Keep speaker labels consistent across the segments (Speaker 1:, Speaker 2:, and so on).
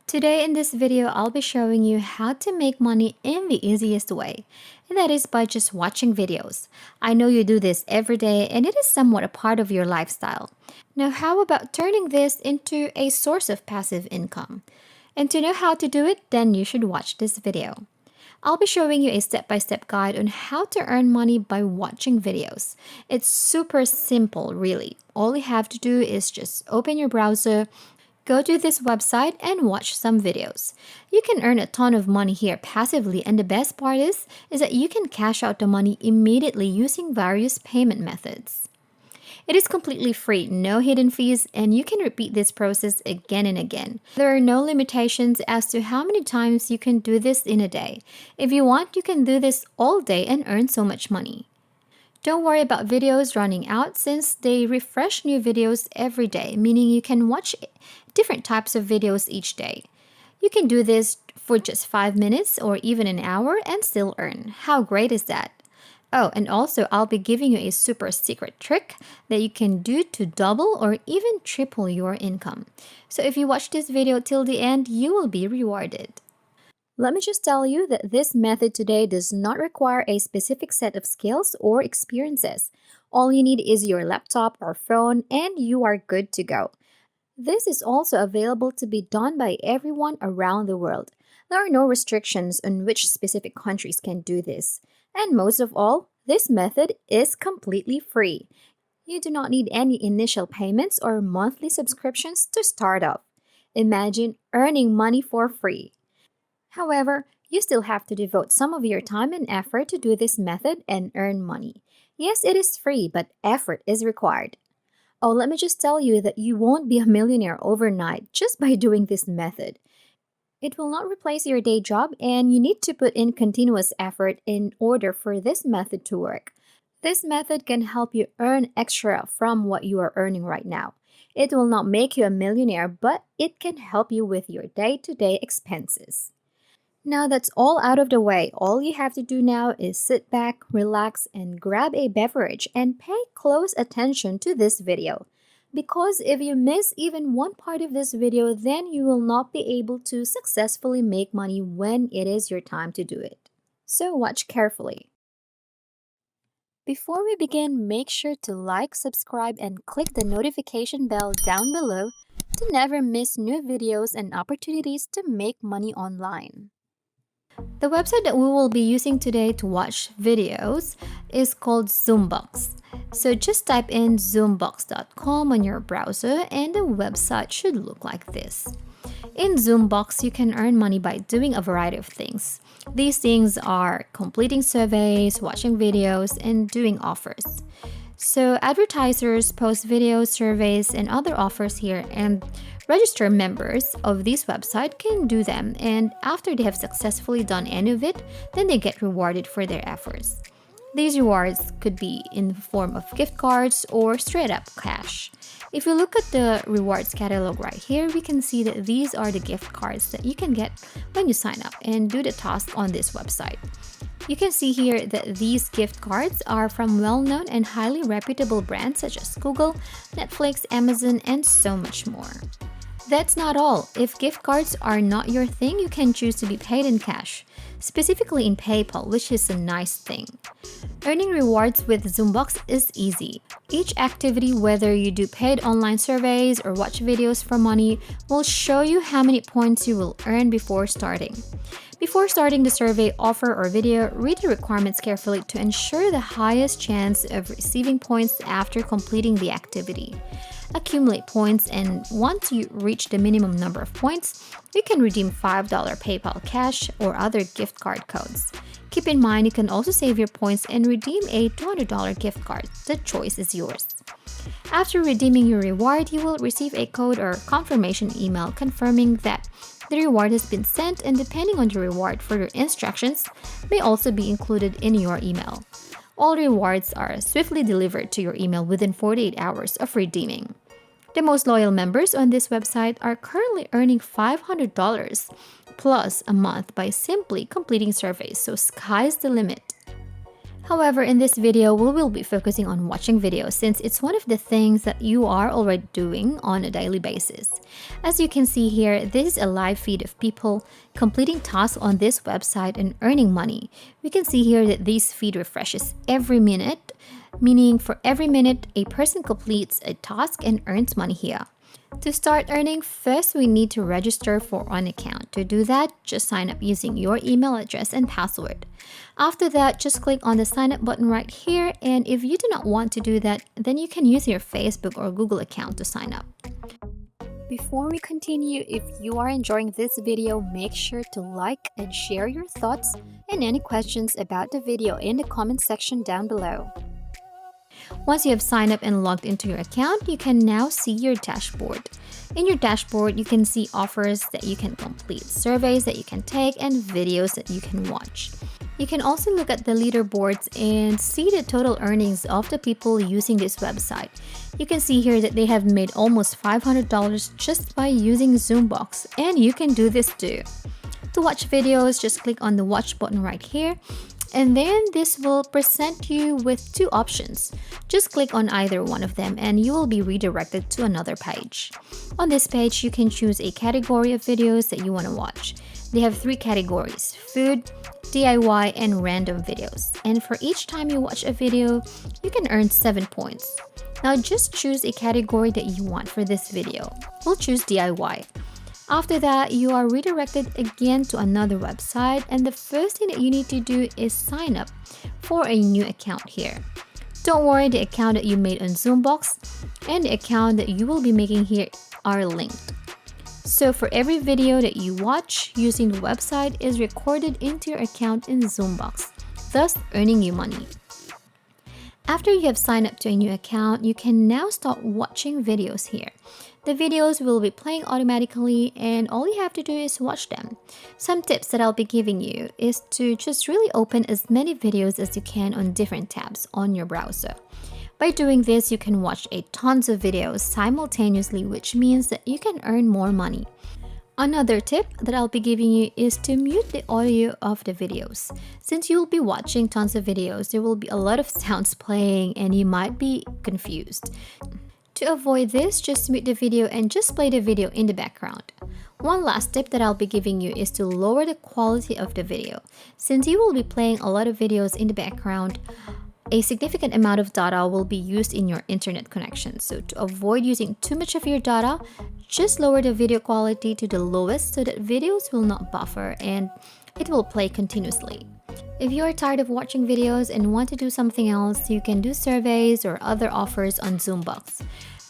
Speaker 1: Today in this video, I'll be showing you how to make money in the easiest way, and that is by just watching videos. I know you do this every day and it is somewhat a part of your lifestyle. Now, how about turning this into a source of passive income? And to know how to do it, then you should watch this video. I'll be showing you a step-by-step guide on how to earn money by watching videos. It's super simple, really. All you have to do is just open your browser, go to this website and watch some videos. You can earn a ton of money here passively, and the best part is that you can cash out the money immediately using various payment methods. It is completely free, no hidden fees, and you can repeat this process again and again. There are no limitations as to how many times you can do this in a day. If you want, you can do this all day and earn so much money. Don't worry about videos running out since they refresh new videos every day, meaning you can watch different types of videos each day. You can do this for just 5 minutes or even an hour and still earn. How great is that? Oh, and also I'll be giving you a super secret trick that you can do to double or even triple your income. So if you watch this video till the end, you will be rewarded. Let me just tell you that this method today does not require a specific set of skills or experiences. All you need is your laptop or phone and you are good to go. This is also available to be done by everyone around the world. There are no restrictions on which specific countries can do this. And most of all, this method is completely free. You do not need any initial payments or monthly subscriptions to start off. Imagine earning money for free. However, you still have to devote some of your time and effort to do this method and earn money. Yes, it is free, but effort is required. Oh, let me just tell you that you won't be a millionaire overnight just by doing this method. It will not replace your day job, and you need to put in continuous effort in order for this method to work. This method can help you earn extra from what you are earning right now. It will not make you a millionaire, but it can help you with your day-to-day expenses. Now that's all out of the way, all you have to do now is sit back, relax, and grab a beverage and pay close attention to this video. Because if you miss even one part of this video, then you will not be able to successfully make money when it is your time to do it. So watch carefully. Before we begin, make sure to like, subscribe, and click the notification bell down below to never miss new videos and opportunities to make money online. The website that we will be using today to watch videos is called Zoombox. So just type in zoombox.com on your browser and the website should look like this. In Zoombox, you can earn money by doing a variety of things. These things are completing surveys, watching videos, and doing offers. So advertisers post videos, surveys, and other offers here, and registered members of this website can do them, and after they have successfully done any of it, then they get rewarded for their efforts. These rewards could be in the form of gift cards or straight up cash. If you look at the rewards catalog right here, we can see that these are the gift cards that you can get when you sign up and do the task on this website. You can see here that these gift cards are from well-known and highly reputable brands such as Google, Netflix, Amazon, and so much more. That's not all. If gift cards are not your thing, you can choose to be paid in cash, specifically in PayPal, which is a nice thing. Earning rewards with Zoombox is easy. Each activity, whether you do paid online surveys or watch videos for money, will show you how many points you will earn before starting. Before starting the survey, offer, or video, read the requirements carefully to ensure the highest chance of receiving points after completing the activity. Accumulate points, and once you reach the minimum number of points, you can redeem $5 PayPal cash or other gift card codes. Keep in mind you can also save your points and redeem a $200 gift card. The choice is yours. After redeeming your reward, you will receive a code or confirmation email confirming that the reward has been sent, and depending on the reward, further instructions may also be included in your email. All rewards are swiftly delivered to your email within 48 hours of redeeming. The most loyal members on this website are currently earning $500 plus a month by simply completing surveys, so sky's the limit. However, in this video, we will be focusing on watching videos since it's one of the things that you are already doing on a daily basis. As you can see here, this is a live feed of people completing tasks on this website and earning money. We can see here that this feed refreshes every minute, meaning for every minute, a person completes a task and earns money here. To start earning, first we need to register for an account. To do that, just sign up using your email address and password. After that, just click on the sign up button right here, and if you do not want to do that, then you can use your Facebook or Google account to sign up. Before we continue, if you are enjoying this video, make sure to like and share your thoughts and any questions about the video in the comment section down below. Once you have signed up and logged into your account, you can now see your dashboard. In your dashboard, you can see offers that you can complete, surveys that you can take, and videos that you can watch. You can also look at the leaderboards and see the total earnings of the people using this website. You can see here that they have made almost $500 just by using Zoombox, and you can do this too. To watch videos, just click on the watch button right here, and then this will present you with two options. Just click on either one of them and you will be redirected to another page. On this page, you can choose a category of videos that you want to watch. They have three categories: food, DIY, and random videos. And for each time you watch a video, you can earn 7 points. Now just choose a category that you want for this video. We'll choose DIY. After that, you are redirected again to another website, and the first thing that you need to do is sign up for a new account here. Don't worry, the account that you made on Zoombox and the account that you will be making here are linked. So for every video that you watch using the website is recorded into your account in Zoombox, thus earning you money. After you have signed up to a new account, you can now start watching videos here. The videos will be playing automatically and all you have to do is watch them. Some tips that I'll be giving you is to just really open as many videos as you can on different tabs on your browser. By doing this, you can watch tons of videos simultaneously, which means that you can earn more money. Another tip that I'll be giving you is to mute the audio of the videos. Since you'll be watching tons of videos, there will be a lot of sounds playing and you might be confused. To avoid this, just mute the video and just play the video in the background. One last tip that I'll be giving you is to lower the quality of the video. Since you will be playing a lot of videos in the background, a significant amount of data will be used in your internet connection. So to avoid using too much of your data, just lower the video quality to the lowest so that videos will not buffer and it will play continuously. If you are tired of watching videos and want to do something else, you can do surveys or other offers on Zoombox.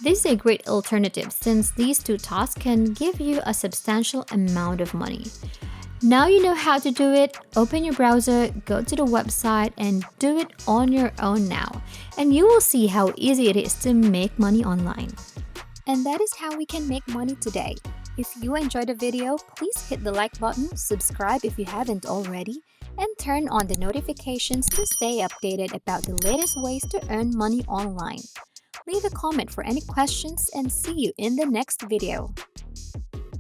Speaker 1: This is a great alternative since these two tasks can give you a substantial amount of money. Now you know how to do it. Open your browser, go to the website, and do it on your own now. And you will see how easy it is to make money online. And that is how we can make money today. If you enjoyed the video, please hit the like button, subscribe if you haven't already, and turn on the notifications to stay updated about the latest ways to earn money online. Leave a comment for any questions and see you in the next video.